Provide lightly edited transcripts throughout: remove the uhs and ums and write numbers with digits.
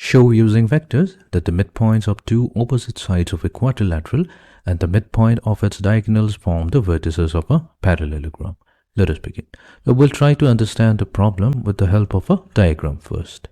Show using vectors that the midpoints of two opposite sides of a quadrilateral and the midpoint of its diagonals form the vertices of a parallelogram. Let us begin. So we'll try to understand the problem with the help of a diagram first.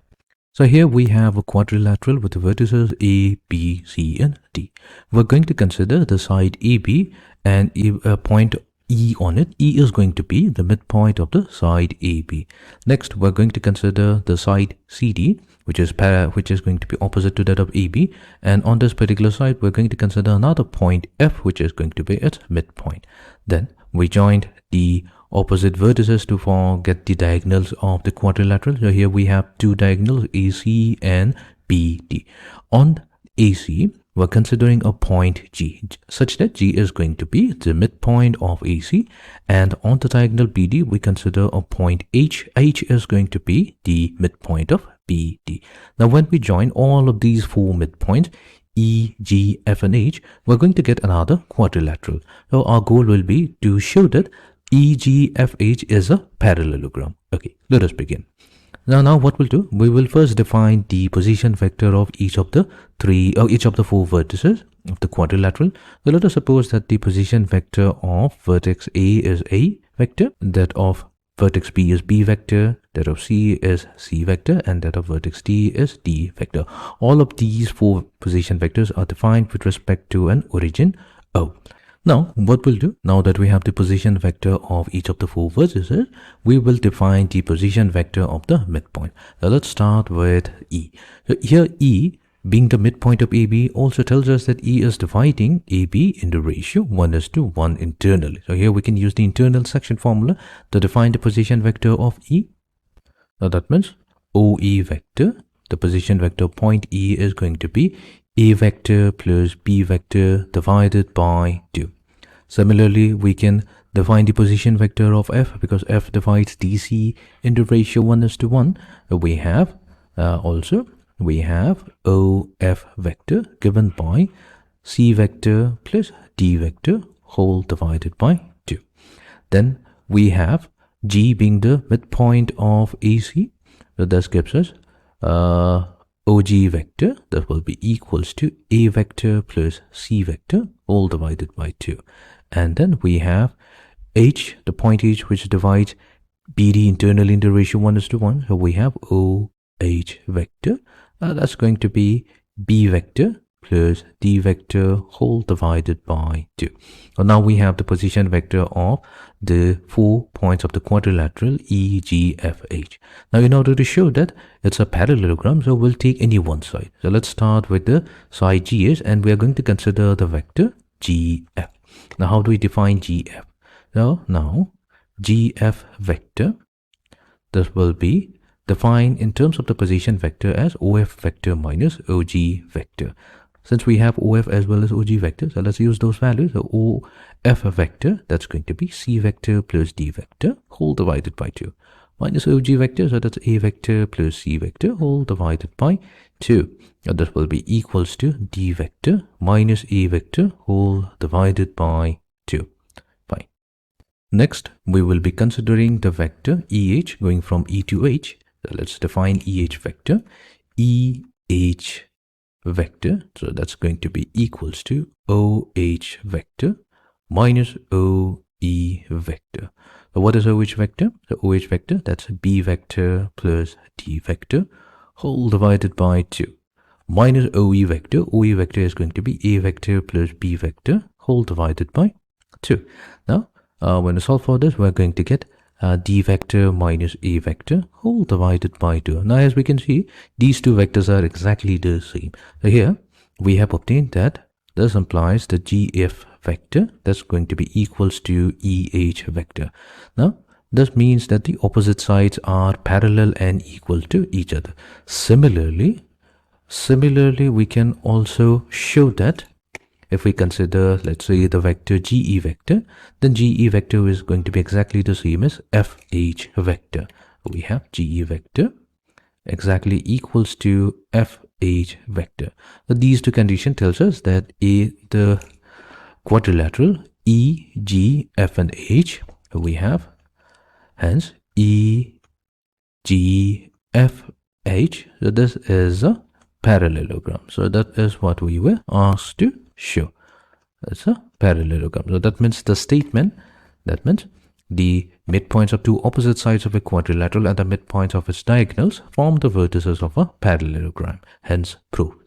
So here we have a quadrilateral with the vertices A, B, C and D. We're going to consider the side AB and a point E on it. E is going to be the midpoint of the side AB. Next, we're going to consider the side CD, which is going to be opposite to that of AB. And on this particular side, we're going to consider another point F, which is going to be its midpoint. Then we joined the opposite vertices to get the diagonals of the quadrilateral. So here we have two diagonals, AC and BD. On AC, we're considering a point G, such that G is going to be the midpoint of AC. And on the diagonal BD, we consider a point H. H is going to be the midpoint of BD. Now, when we join all of these four midpoints, E, G, F, and H, we're going to get another quadrilateral. So our goal will be to show that EGFH is a parallelogram. Okay, let us begin. Now what we'll do, we will first define the position vector of each of the four vertices of the quadrilateral. So let us suppose that the position vector of vertex A is A vector, that of vertex B is B vector, that of C is C vector, and that of vertex D is D vector. All of these four position vectors are defined with respect to an origin O. Now, what we'll do, now that we have the position vector of each of the four vertices, we will define the position vector of the midpoint. Now, let's start with E. So here E, being the midpoint of AB, also tells us that E is dividing AB in the ratio 1:1 internally. So here we can use the internal section formula to define the position vector of E. Now that means OE vector, the position vector point E is going to be A vector plus B vector divided by 2. Similarly, we can define the position vector of F, because F divides DC in the ratio 1:1. We have OF vector given by C vector plus D vector whole divided by 2. Then we have G being the midpoint of AC. So this gives us OG vector, that will be equals to A vector plus C vector all divided by 2. And then we have H, the point H, which divides BD internally in the ratio 1:1. So we have OH vector. That's going to be B vector plus D vector whole divided by 2. So now we have the position vector of the 4 points of the quadrilateral EGFH. Now, in order to show that it's a parallelogram, so we'll take any one side. So let's start with the side GS, and we are going to consider the vector GF. Now, how do we define GF? So now GF vector, this will be defined in terms of the position vector as OF vector minus OG vector. Since we have OF as well as OG vector, so let's use those values. So OF vector, that's going to be C vector plus D vector whole divided by 2. Minus OG vector, so that's A vector plus C vector whole divided by 2. Now this will be equals to D vector minus A vector whole divided by 2. Fine. Next, we will be considering the vector EH going from E to H. So let's define EH vector. EH vector, so that's going to be equals to OH vector minus OE vector. So what is OH vector? So OH vector, that's B vector plus D vector whole divided by 2 minus OE vector. OE vector is going to be A vector plus B vector whole divided by 2. Now, when we solve for this, we're going to get D vector minus A vector whole divided by 2. Now, as we can see, these two vectors are exactly the same. So here we have obtained that this implies the GF vector, that's going to be equals to EH vector. Now, this means that the opposite sides are parallel and equal to each other. Similarly, we can also show that if we consider, let's say, the vector GE vector, then GE vector is going to be exactly the same as FH vector. We have GE vector exactly equals to FH vector. So these two conditions tells us that the quadrilateral E, G, F, and H, we have hence E, G, F, H. So this is a parallelogram. So that is what we were asked to show. That's a parallelogram. So that means the statement, that means the midpoints of two opposite sides of a quadrilateral and the midpoints of its diagonals form the vertices of a parallelogram, hence proved.